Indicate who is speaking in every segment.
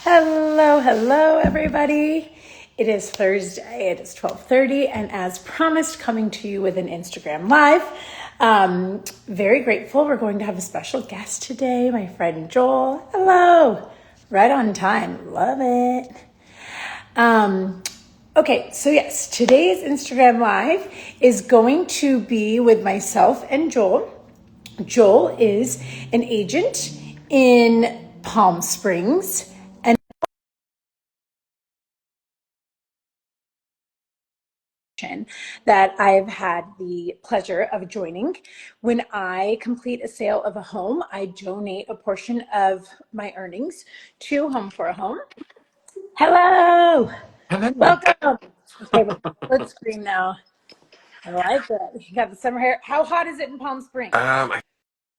Speaker 1: Hello, everybody. It is Thursday. It is 12:30, and as promised, coming to you with an Instagram Live. Very grateful. We're going to have a special guest today, my friend Joel. Hello. Right on time. Love it. Okay, so yes, today's Instagram Live is going to be with myself and Joel. Joel is an agent in Palm Springs. That I've had the pleasure of joining. When I complete a sale of a home, I donate a portion of my earnings to Home for a Home. Hello,
Speaker 2: Hello.
Speaker 1: welcome. Okay, let's scream now. I like it. You got the summer hair. How hot is it in Palm Springs?
Speaker 2: I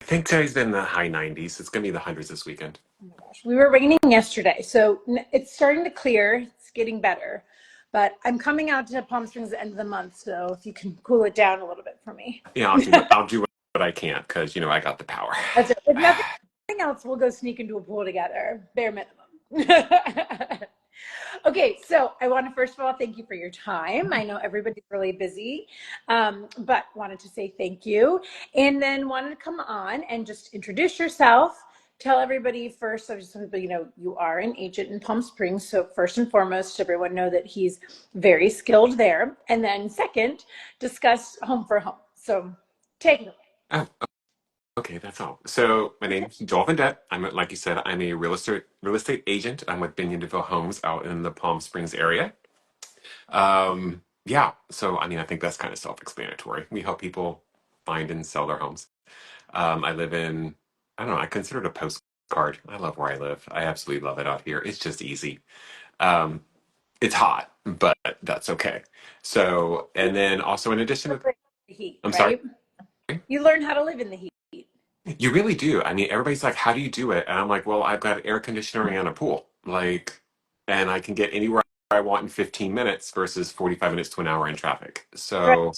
Speaker 2: think today's been the high 90s. It's gonna be the hundreds this weekend.
Speaker 1: Oh my gosh, we were raining yesterday, so it's starting to clear. It's getting better, but I'm coming out to Palm Springs at the end of the month, so if you can cool it down a little bit for me.
Speaker 2: Yeah, I'll do what I can because I got the power.
Speaker 1: That's it. If nothing else, we'll go sneak into a pool together, bare minimum. Okay, so I want to first of all thank you for your time. I know everybody's really busy, but wanted to say thank you. And then wanted to come on and just introduce yourself. Tell everybody first, so just some people, you are an agent in Palm Springs. So first and foremost, everyone know that he's very skilled there. And then second, discuss Home for Home. So take it away.
Speaker 2: Oh, okay, that's all. So my name's Joel Vendette. Like you said, I'm a real estate agent. I'm with Binion DeVille Homes out in the Palm Springs area. Yeah, so I think that's kind of self-explanatory. We help people find and sell their homes. I live in, I don't know, I consider it a postcard. I love where I live. I absolutely love it out here. It's just easy. Um, it's hot, but that's okay. So, and then also in addition to,
Speaker 1: The heat,
Speaker 2: I'm sorry,
Speaker 1: right? You learn how to live in the heat.
Speaker 2: you really do. Everybody's like, how do you do it? And I'm like, well, I've got air conditioning and a pool. And I can get anywhere I want in 15 minutes versus 45 minutes to an hour in traffic.
Speaker 1: Right.
Speaker 2: So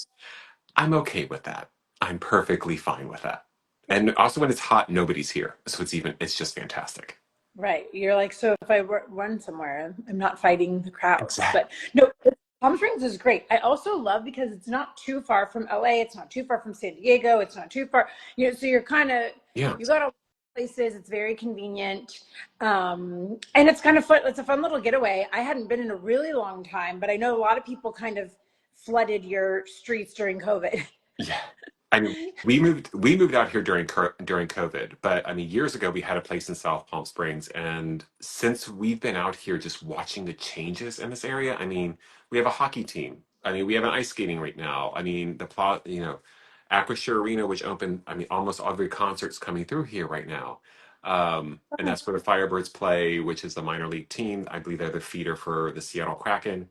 Speaker 2: I'm okay with that. I'm perfectly fine with that.
Speaker 1: Yeah.
Speaker 2: And also when it's hot, nobody's here. So it's just fantastic.
Speaker 1: Right. You're like, so if I run somewhere, I'm not fighting the crowds.
Speaker 2: Exactly.
Speaker 1: But no, Palm Springs is great. I also love because it's not too far from LA. It's not too far from San Diego. It's not too far. So you're kind of,
Speaker 2: Yeah.
Speaker 1: you got all places. It's very convenient. And it's kind of fun. It's a fun little getaway. I hadn't been in a really long time, but I know a lot of people kind of flooded your streets during COVID.
Speaker 2: Yeah. We moved out here during COVID, but years ago we had a place in South Palm Springs, and since we've been out here just watching the changes in this area, we have a hockey team. We have an ice skating right now. Acrisure Arena, which opened, almost every concert's coming through here right now. And that's where the Firebirds play, which is the minor league team. I believe they're the feeder for the Seattle Kraken.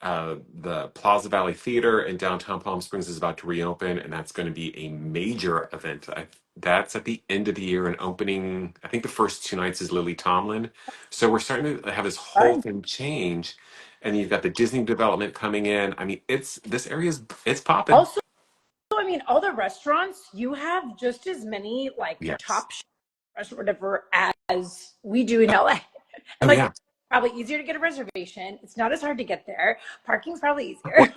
Speaker 2: The Plaza Valley Theater in downtown Palm Springs is about to reopen, and that's going to be a major event. That's at the end of the year and opening. I think the first two nights is Lily Tomlin. So we're starting to have this whole
Speaker 1: Fun.
Speaker 2: thing change, and you've got the Disney development coming in. This area's it's popping.
Speaker 1: Also, all the restaurants, you have just as many like
Speaker 2: Yes.
Speaker 1: top or whatever as we do in LA. And
Speaker 2: Oh
Speaker 1: like
Speaker 2: yeah.
Speaker 1: it's probably easier to get a reservation. It's not as hard to get there. Parking's probably easier.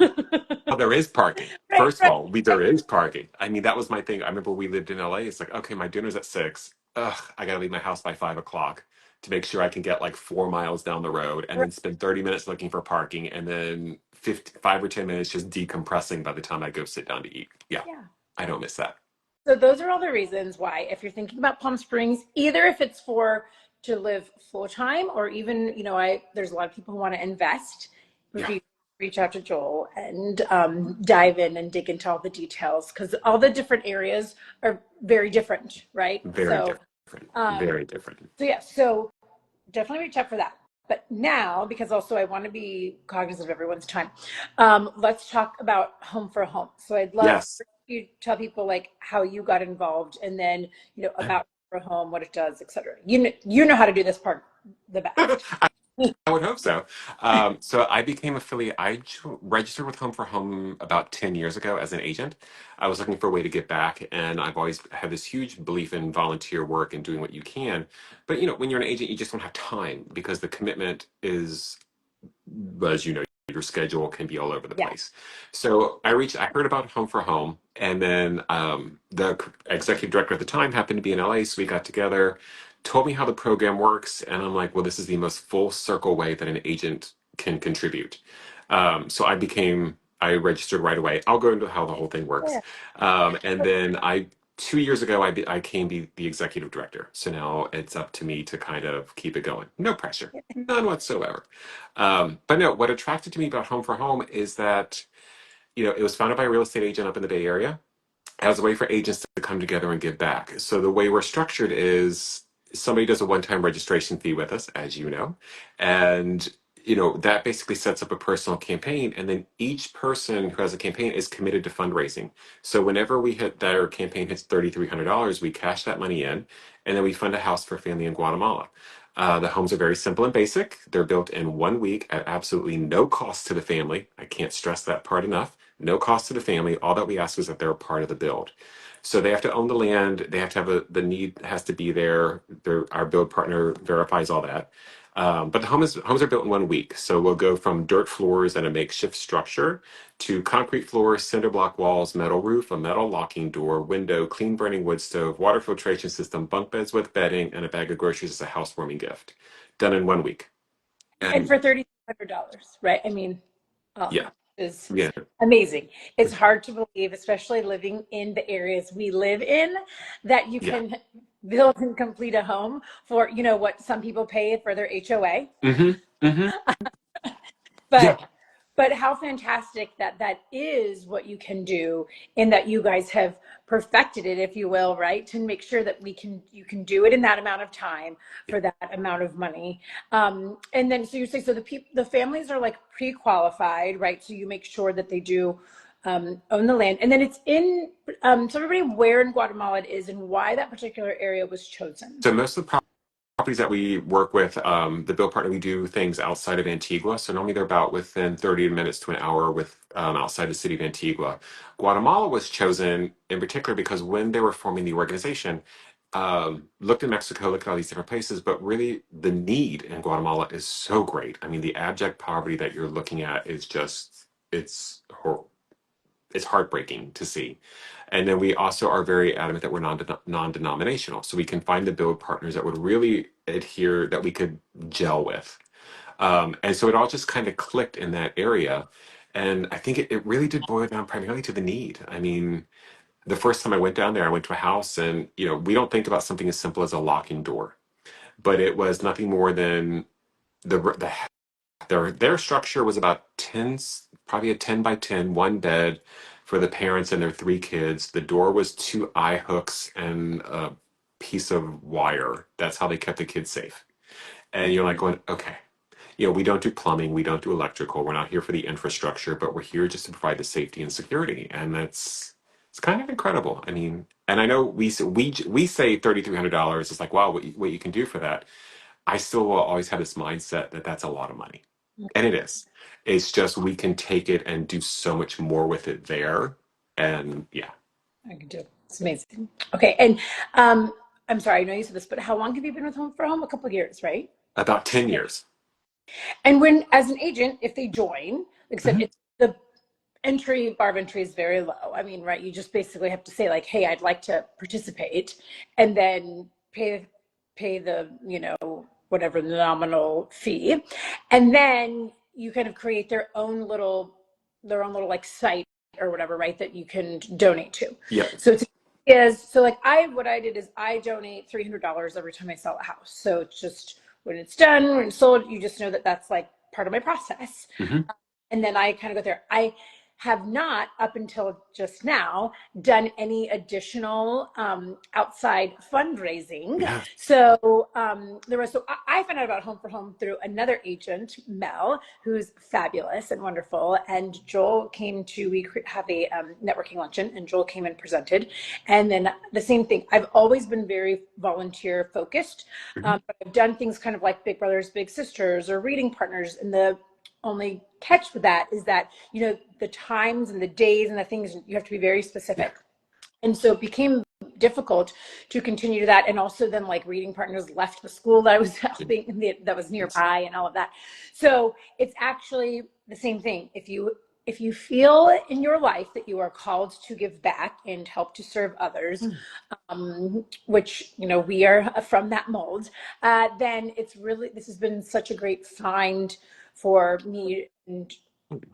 Speaker 2: Well, there is parking.
Speaker 1: Right,
Speaker 2: First of
Speaker 1: right,
Speaker 2: all, there
Speaker 1: right.
Speaker 2: is parking. That was my thing. I remember we lived in LA. It's like, okay, my dinner's at 6. Ugh, I gotta leave my house by 5 o'clock to make sure I can get like 4 miles down the road and
Speaker 1: Right.
Speaker 2: then spend 30 minutes looking for parking and then 5 or 10 minutes just decompressing by the time I go sit down to eat. Yeah,
Speaker 1: Yeah.
Speaker 2: I don't miss that.
Speaker 1: So those are all the reasons why, if you're thinking about Palm Springs, either if it's for to live full time, or even, there's a lot of people who want to invest. Would
Speaker 2: Yeah,
Speaker 1: be reach out to Joel and dive in and dig into all the details, because all the different areas are very different, right?
Speaker 2: very
Speaker 1: So,
Speaker 2: different.
Speaker 1: um,
Speaker 2: Very different.
Speaker 1: so yeah, so definitely reach out for that. But now, because also I want to be cognizant of everyone's time, let's talk about Home for Home. So I'd love
Speaker 2: Yes.
Speaker 1: for you to tell people like how you got involved, and then about Home for Home, what it does, etc. You know how to do this part the best.
Speaker 2: I would hope so. So I became affiliate. Registered with Home for Home about 10 years ago as an agent. I was looking for a way to get back, and I've always had this huge belief in volunteer work and doing what you can. But when you're an agent, you just don't have time because the commitment is, as you know, your schedule can be all over the
Speaker 1: Yeah.
Speaker 2: place. So I heard about Home for Home, and then the executive director at the time happened to be in LA, so we got together, told me how the program works, and I'm like, well, this is the most full circle way that an agent can contribute. So I registered right away. I'll go into how the whole thing works.
Speaker 1: Yeah.
Speaker 2: And then 2 years ago, I became the executive director. So now it's up to me to kind of keep it going. No pressure, none whatsoever. But no, what attracted to me about Home for Home is that, it was founded by a real estate agent up in the Bay Area as a way for agents to come together and give back. So the way we're structured is somebody does a one-time registration fee with us, as you know, and that basically sets up a personal campaign, and then each person who has a campaign is committed to fundraising. So whenever we hit that, our campaign hits $3,300, we cash that money in, and then we fund a house for a family in Guatemala. The homes are very simple and basic. They're built in 1 week at absolutely no cost to the family. I can't stress that part enough. No cost to the family. All that we ask is that they're a part of the build. So they have to own the land. They have to have the need has to be there. Our build partner verifies all that. But the homes are built in 1 week. So we'll go from dirt floors and a makeshift structure to concrete floors, cinder block walls, metal roof, a metal locking door, window, clean burning wood stove, water filtration system, bunk beds with bedding, and a bag of groceries as a housewarming gift. Done in 1 week.
Speaker 1: And
Speaker 2: And
Speaker 1: for $3,500, right? I mean,
Speaker 2: yeah,
Speaker 1: is
Speaker 2: yeah.
Speaker 1: amazing. It's hard to believe, especially living in the areas we live in, that you
Speaker 2: Yeah.
Speaker 1: can build and complete a home for, what some people pay for their HOA.
Speaker 2: Mm-hmm. Mm-hmm. Yeah.
Speaker 1: But how fantastic that that is what you can do, and that you guys have perfected it, if you will, right? To make sure that you can do it in that amount of time
Speaker 2: Yeah.
Speaker 1: for that amount of money. And then, so you say, so the families are like pre-qualified, right? So you make sure that they do own the land, and then it's in, so everybody where in Guatemala it is and why that particular area was chosen.
Speaker 2: So most of the properties that we work with, the build partner, we do things outside of Antigua. So normally they're about within 30 minutes to an hour with outside the city of Antigua. Guatemala was chosen in particular because when they were forming the organization, looked at Mexico, looked at all these different places, but really the need in Guatemala is so great. I mean, the abject poverty that you're looking at is just, it's heartbreaking to see. And then we also are very adamant that we're non-denominational, so we can find the build partners that would really adhere, that we could gel with. And so it all just kind of clicked in that area. And I think it really did boil down primarily to the need. I mean, the first time I went down there, I went to a house, and we don't think about something as simple as a locking door, but it was nothing more than the their structure was about 10, probably a 10 by 10, one bed for the parents and their three kids. The door was two eye hooks and a piece of wire. That's how they kept the kids safe. And you're like going, okay, we don't do plumbing, we don't do electrical. We're not here for the infrastructure, but we're here just to provide the safety and security. And it's kind of incredible. I mean, and I know we say $3,300. It's like, wow, what you can do for that. I still will always have this mindset that that's a lot of money. And it is. It's just we can take it and do so much more with it there. And yeah,
Speaker 1: I can do it. It's amazing. Okay, and I'm sorry, I know you said this, but how long have you been with Home for Home? A couple of years, right?
Speaker 2: about 10 years.
Speaker 1: And when, as an agent, if they join, like I said,
Speaker 2: Mhm.
Speaker 1: it's the bar of entry is very low. I mean, right? You just basically have to say like, "Hey, I'd like to participate," and then pay the whatever the nominal fee, and then you kind of create their own little like site or whatever, right? That you can donate to.
Speaker 2: Yep.
Speaker 1: So so like what I did is I donate $300 every time I sell a house. So it's just when it's done, when it's sold, you just know that that's like part of my process.
Speaker 2: Hmm.
Speaker 1: And then I kind of go there. I have not, up until just now, done any additional outside fundraising.
Speaker 2: Yeah.
Speaker 1: So I found out about Home for Home through another agent, Mel, who's fabulous and wonderful. And Joel came to, we have a networking luncheon, and Joel came and presented. And then the same thing, I've always been very volunteer focused.
Speaker 2: Mhm.
Speaker 1: But I've done things kind of like Big Brothers Big Sisters or reading partners, and the only catch with that is that, you know, the times and the days and the things, you have to be very
Speaker 2: Yeah.
Speaker 1: specific. And so it became difficult to continue to that. And also then like reading partners left the school that I was helping, that was
Speaker 2: Yes.
Speaker 1: nearby and all of that. So it's actually the same thing. If you feel in your life that you are called to give back and help to serve others, which, you know, we are from that mold, then it's really, this has been such a great find for me and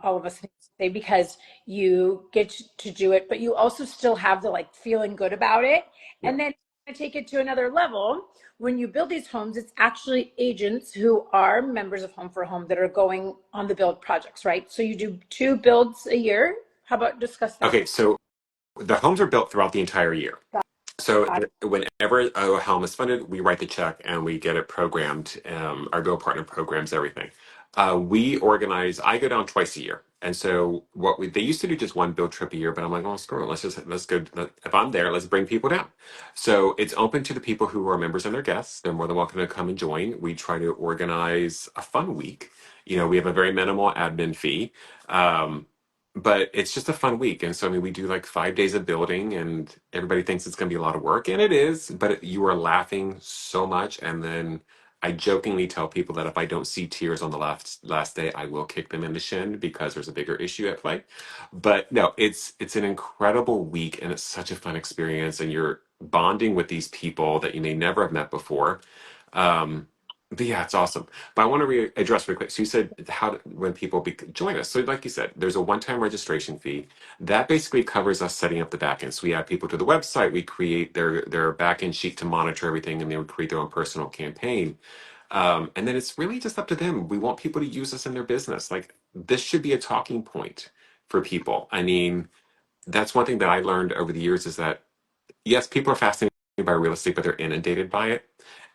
Speaker 1: all of us say, because you get to do it, but you also still have the like feeling good about it.
Speaker 2: Yeah.
Speaker 1: And then to take it to another level, when you build these homes, it's actually agents who are members of Home for Home that are going on the build projects, right? So you do 2 builds a year. How about discuss that?
Speaker 2: Okay, so the homes are built throughout the entire year. So
Speaker 1: God.
Speaker 2: whenever a home is funded, we write the check and we get it programmed. Our Go Partner programs everything. We organize. I go down twice a year, and so they used to do just one build trip a year, but I'm like, oh screw it, let's go. If I'm there, let's bring people down. So it's open to the people who are members and their guests. They're more than welcome to come and join. We try to organize a fun week. You know, we have a very minimal admin fee. Um, but it's just a fun week. And so, I mean, we do like 5 days of building, and everybody thinks it's going to be a lot of work, and it is, but you are laughing so much. And then I jokingly tell people that if I don't see tears on the last day, I will kick them in the shin because there's a bigger issue at play. But no, it's an incredible week, and it's such a fun experience, and you're bonding with these people that you may never have met before. Um, but yeah, it's awesome. But I want to address real quick. So you said when people join us. So like you said, there's a one-time registration fee that basically covers us setting up the backend. So we add people to the website, we create their backend sheet to monitor everything, and they would create their own personal campaign. And then it's really just up to them. We want people to use us in their business. Like this should be a talking point for people. I mean, that's one thing that I learned over the years is that yes, people are fascinated by real estate, but they're inundated by it.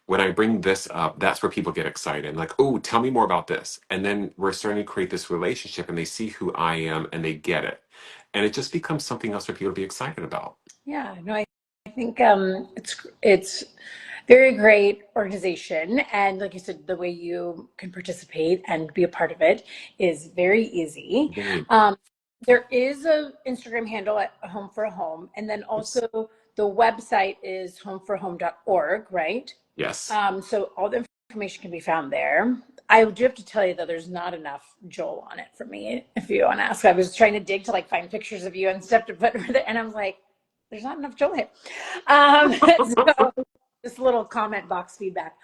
Speaker 2: When I bring this up, that's where people get excited. Like, oh, tell me more about this. And then we're starting to create this relationship, and they see who I am and they get it. And it just becomes something else for people to be excited about.
Speaker 1: Yeah, no, I think it's very great organization, and like you said, the way you can participate and be a part of it is very easy.
Speaker 2: Very
Speaker 1: There is a Instagram handle at Home for a Home, and then
Speaker 2: nice.
Speaker 1: also the website is homeforhome.org, right?
Speaker 2: Yes.
Speaker 1: So all the information can be found there. I do have to tell you though, there's not enough Joel on it for me. If you want to ask, I was trying to dig to like find pictures of you and stuff to put with it, and I was like, there's not enough Joel here. So just a little comment box feedback.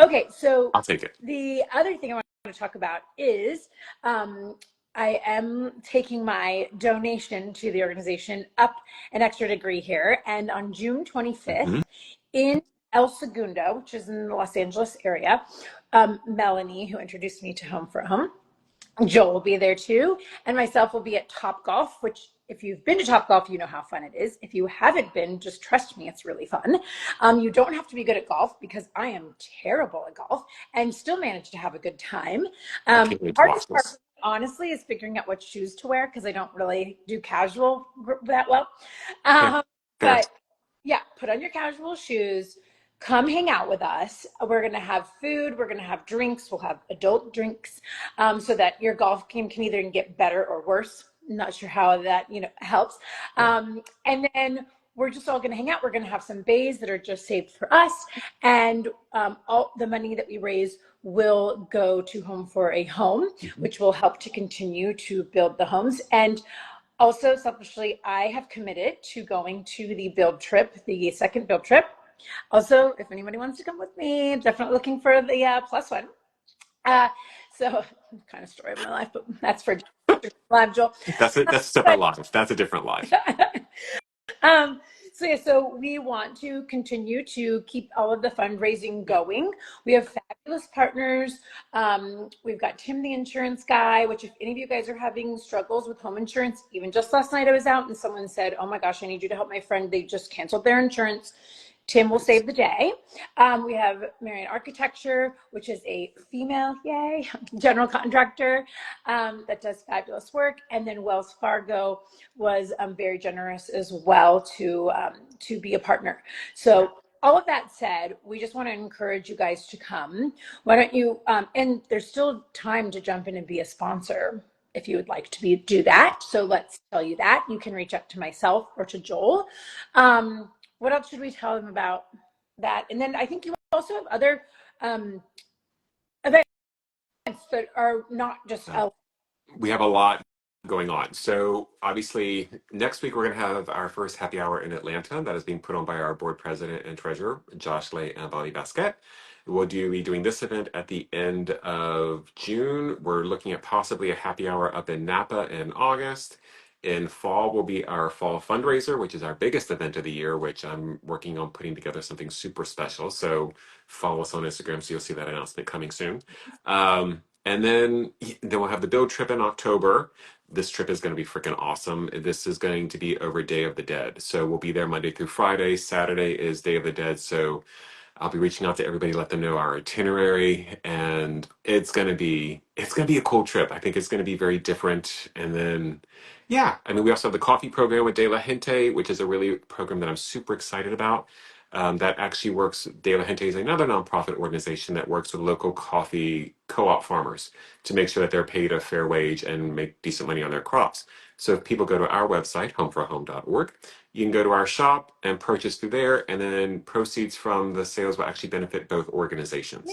Speaker 1: Okay, so
Speaker 2: I'll take it.
Speaker 1: the other thing I want to talk about is I am taking my donation to the organization up an extra degree here. And on June 25th,
Speaker 2: Mhm.
Speaker 1: in El Segundo, which is in the Los Angeles area, Melanie, who introduced me to Home for Home, Joel will be there too, and myself will be at Top Golf, which if you've been to Top Golf, you know how fun it is. If you haven't been, just trust me, it's really fun. You don't have to be good at golf because I am terrible at golf and still manage to have a good time.
Speaker 2: I can't wait to watch
Speaker 1: Hardest part,
Speaker 2: this.
Speaker 1: honestly, is figuring out what shoes to wear because I don't really do casual that well.
Speaker 2: Okay.
Speaker 1: Um,
Speaker 2: Fair.
Speaker 1: but yeah, put on your casual shoes. Come hang out with us. We're going to have food. We're going to have drinks. We'll have adult drinks so that your golf game can either get better or worse. I'm not sure how that helps.
Speaker 2: Yeah.
Speaker 1: And then we're just all going to hang out. We're going to have some bays that are just saved for us, and all the money that we raise will go to Home for a Home,
Speaker 2: Mhm.
Speaker 1: which will help to continue to build the homes. And also, selfishly, I have committed to going to the build trip, the second build trip. Also, if anybody wants to come with me, definitely looking for the plus one. Uh, so, kind of story of my life, but that's for live, Joel.
Speaker 2: That's it. That's a separate
Speaker 1: But
Speaker 2: life. That's a different life.
Speaker 1: um, so we want to continue to keep all of the fundraising going. We have fabulous partners. We've got Tim, the insurance guy, which if any of you guys are having struggles with home insurance, even just last night I was out and someone said, oh my gosh, I need you to help my friend. They just canceled their insurance. Tim will save the day. We have Marion Architecture, which is a female, yay, general contractor that does fabulous work. And then Wells Fargo was very generous as well to be a partner. So all of that said, we just want to encourage you guys to come. Why don't you, and there's still time to jump in and be a sponsor if you would like to do that. So let's tell you that. You can reach out to myself or to Joel. What else should we tell them about that? And then I think you also have other events that are not just
Speaker 2: We have a lot going on. So obviously, next week we're going to have our first happy hour in Atlanta. That is being put on by our board president and treasurer, Josh Lay and Bonnie Basquette. We'll be doing this event at the end of June. We're looking at possibly a happy hour up in Napa in August. In fall will be our fall fundraiser, which is our biggest event of the year, which I'm working on putting together something super special. So follow us on Instagram so you'll see that announcement coming soon. And then we'll have the build trip in October. This trip is going to be freaking awesome. This is going to be over Day of the Dead. So we'll be there Monday through Friday. Saturday is Day of the Dead. So I'll be reaching out to everybody, let them know our itinerary, and it's gonna be a cool trip. I think it's gonna be very different. And then, yeah, I mean, we also have the coffee program with De La Gente, which is a really program that I'm super excited about. That actually works. De La Gente is another nonprofit organization that works with local coffee co-op farmers to make sure that they're paid a fair wage and make decent money on their crops. So if people go to our website, homeforahome.org, you can go to our shop and purchase through there, and then proceeds from the sales will actually benefit both organizations.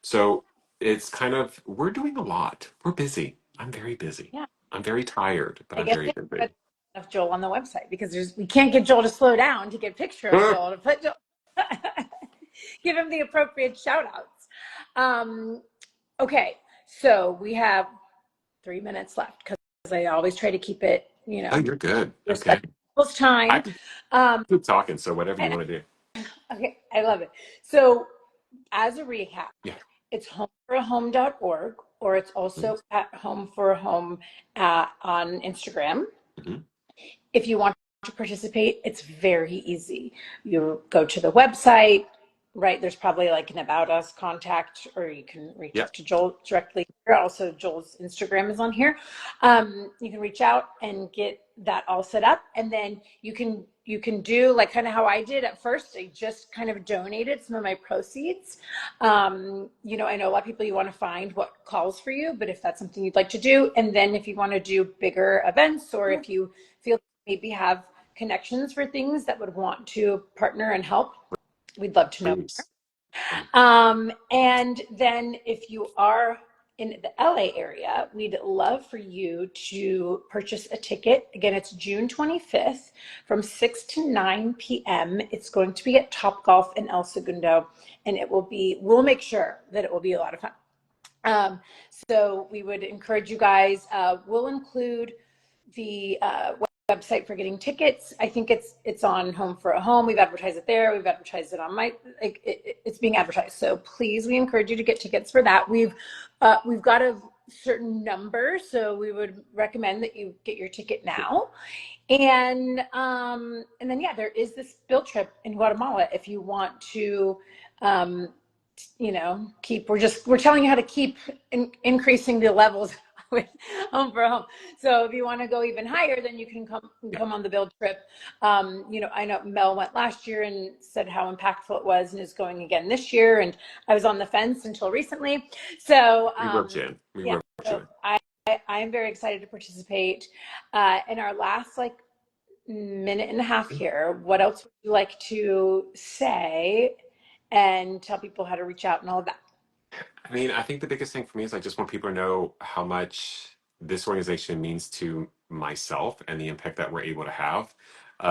Speaker 2: So it's kind of, we're doing a lot. We're busy. I'm very busy.
Speaker 1: yeah.
Speaker 2: I'm very tired, but
Speaker 1: I
Speaker 2: I'm
Speaker 1: guess
Speaker 2: very
Speaker 1: we
Speaker 2: busy.
Speaker 1: have enough Joel on the website because we can't get Joel to slow down to get a picture of
Speaker 2: Ah,
Speaker 1: Joel to put Joel, give him the appropriate shout outs. Okay, so we have 3 minutes left because I always try to keep it,
Speaker 2: oh, you're good. Okay.
Speaker 1: respect people's
Speaker 2: I
Speaker 1: time.
Speaker 2: can
Speaker 1: Um,
Speaker 2: keep talking, so whatever you
Speaker 1: and
Speaker 2: want to do.
Speaker 1: okay, I love it. So as a recap,
Speaker 2: Yeah.
Speaker 1: it's homeforahome.org or it's
Speaker 2: Mhm.
Speaker 1: also at home for a home on Instagram.
Speaker 2: Mhm.
Speaker 1: If you want to participate, it's very easy. You go to the website, right? There's probably like an about us contact, or you can reach
Speaker 2: Yeah.
Speaker 1: out to Joel directly. Also, Joel's Instagram is on here. You can reach out and get that all set up, and then you can do like kind of how I did at first. I just kind of donated some of my proceeds. I know a lot of people, you want to find what calls for you, but if that's something you'd like to do, and then if you want to do bigger events, or if you feel maybe have connections for things that would want to partner and help, we'd love to know.
Speaker 2: Please. Yeah.
Speaker 1: And then if you are in the LA area, we'd love for you to purchase a ticket. Again, it's June 25th from 6 to 9 p.m. It's going to be at Top Golf in El Segundo, and we'll make sure that it will be a lot of fun. So we would encourage you guys, we'll include the website for getting tickets. I think it's on Home for a Home. We've advertised it there. We've advertised it on it's being advertised. So please, we encourage you to get tickets for that. We've got a certain number, so we would recommend that you get your ticket now. And then yeah, there is this build trip in Guatemala if you want to we're telling you how to keep increasing the levels with home for home. So if you want to go even higher, then you can come on the build trip. I know Mel went last year and said how impactful it was, and is going again this year. And I was on the fence until recently. So
Speaker 2: We love Jen. We
Speaker 1: yeah,
Speaker 2: love
Speaker 1: so
Speaker 2: Jen.
Speaker 1: I'm very excited to participate. In our last minute and a half here, what else would you like to say and tell people how to reach out and all of that?
Speaker 2: I mean, I think the biggest thing for me is I just want people to know how much this organization means to myself and the impact that we're able to have.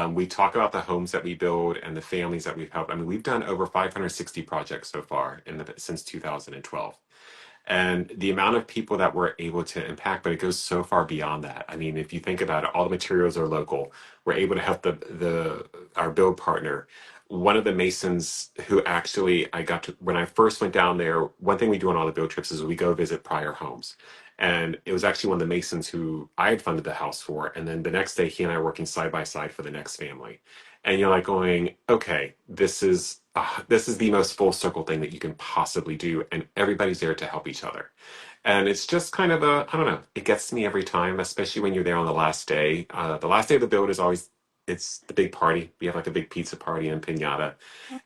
Speaker 2: We talk about the homes that we build and the families that we've helped. I mean, we've done over 560 projects so far since 2012. And the amount of people that we're able to impact, but it goes so far beyond that. I mean, if you think about it, all the materials are local. We're able to help our build partner one of the Masons who actually I got to, when I first went down there, one thing we do on all the build trips is we go visit prior homes. And it was actually one of the Masons who I had funded the house for. And then the next day, he and I were working side by side for the next family. And you're like going, okay, this is the most full circle thing that you can possibly do. And everybody's there to help each other. And it's just kind of I don't know, it gets to me every time, especially when you're there on the last day. The last day of the build is always, it's the big party. We have like a big pizza party and pinata.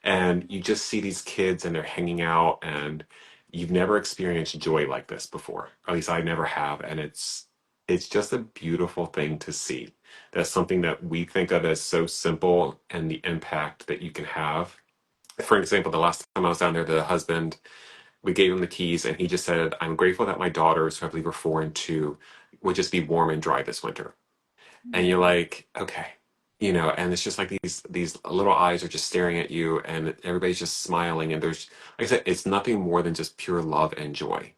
Speaker 2: And you just see these kids and they're hanging out and you've never experienced joy like this before. At least I never have. And it's just a beautiful thing to see. That's something that we think of as so simple and the impact that you can have. For example, the last time I was down there, the husband, we gave him the keys and he just said, I'm grateful that my daughters, who I believe are 4 and 2, would just be warm and dry this winter. And you're like, okay, and it's just like these little eyes are just staring at you and everybody's just smiling. And there's, like I said, it's nothing more than just pure love and joy.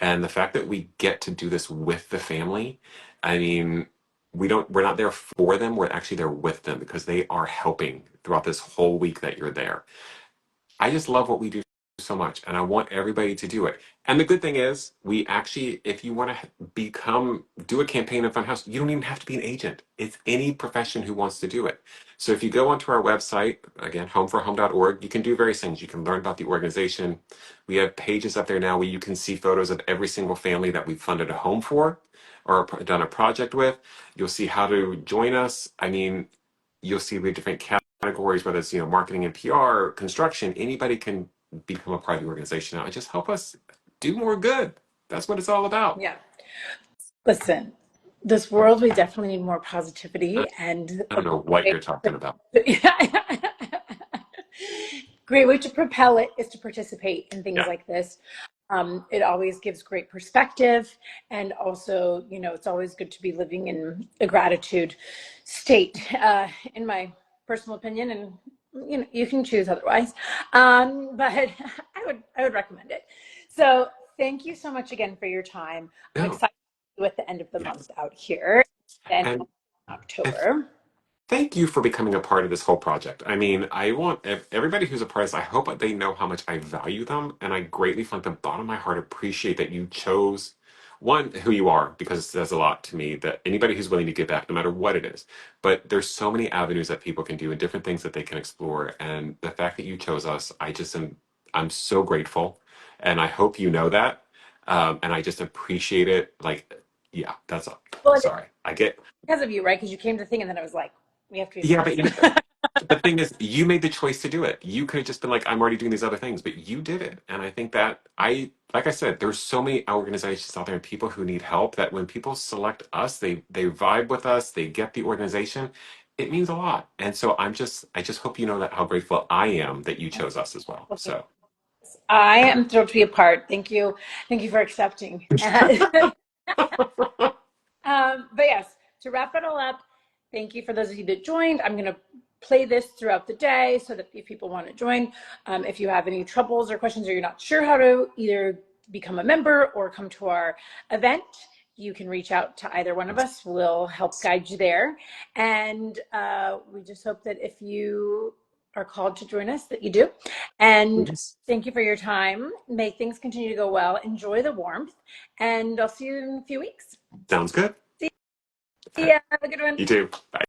Speaker 2: And the fact that we get to do this with the family, I mean, we're not there for them, we're actually there with them because they are helping throughout this whole week that you're there. I just love what we do so much, and I want everybody to do it. And the good thing is, we actually, if you want to do a campaign in Funhouse, you don't even have to be an agent. It's any profession who wants to do it. So if you go onto our website, again, homeforhome.org, you can do various things. You can learn about the organization. We have pages up there now where you can see photos of every single family that we've funded a home for or done a project with. You'll see how to join us. I mean, you'll see the different categories, whether it's marketing and PR, construction. Anybody can become a part of the organization now and just help us do more good. That's what it's all about.
Speaker 1: Yeah. Listen, this world, we definitely need more
Speaker 2: I
Speaker 1: positivity and
Speaker 2: I
Speaker 1: a
Speaker 2: don't know what you're talking about.
Speaker 1: great way to propel it is to participate in things
Speaker 2: Yeah.
Speaker 1: like this. It always gives great perspective, and also, it's always good to be living in a gratitude state, in my personal opinion, and you can choose otherwise. But I would recommend it. So thank you so much again for your time. I'm
Speaker 2: No.
Speaker 1: excited with the end of the month
Speaker 2: Yes.
Speaker 1: out here, and
Speaker 2: And, and
Speaker 1: October.
Speaker 2: thank you for becoming a part of this whole project. I mean, I want everybody who's a part of this, I hope that they know how much I value them. And I greatly, from the bottom of my heart, appreciate that you chose one, who you are, because it says a lot to me that anybody who's willing to give back, no matter what it is. But there's so many avenues that people can do and different things that they can explore. And the fact that you chose us, I'm so grateful. And I hope you know that. And I just appreciate it. Like, yeah, that's all.
Speaker 1: Well, it's
Speaker 2: Sorry. I get,
Speaker 1: because of you, right? Because you came to the thing, and then I was like, we have to be
Speaker 2: yeah, but
Speaker 1: friends.
Speaker 2: the thing is, you made the choice to do it. You could have just been like, I'm already doing these other things, but you did it. And I think that like I said, there's so many organizations out there and people who need help that when people select us, they vibe with us, they get the organization. It means a lot. And so I just hope you know that how grateful I am that you chose us as well. So
Speaker 1: I am thrilled to be a part. Thank you. Thank you for accepting. But yes, to wrap it all up, thank you for those of you that joined. I'm going to play this throughout the day so that if people want to join, if you have any troubles or questions or you're not sure how to either become a member or come to our event, you can reach out to either one of us. We'll help guide you there. And we just hope that if you are called to join us, that you do. And
Speaker 2: yes.
Speaker 1: thank you for your time. May things continue to go well. Enjoy the warmth. And I'll see you in a few weeks.
Speaker 2: Sounds good.
Speaker 1: See
Speaker 2: All right.
Speaker 1: ya. Have a good one.
Speaker 2: You too. Bye.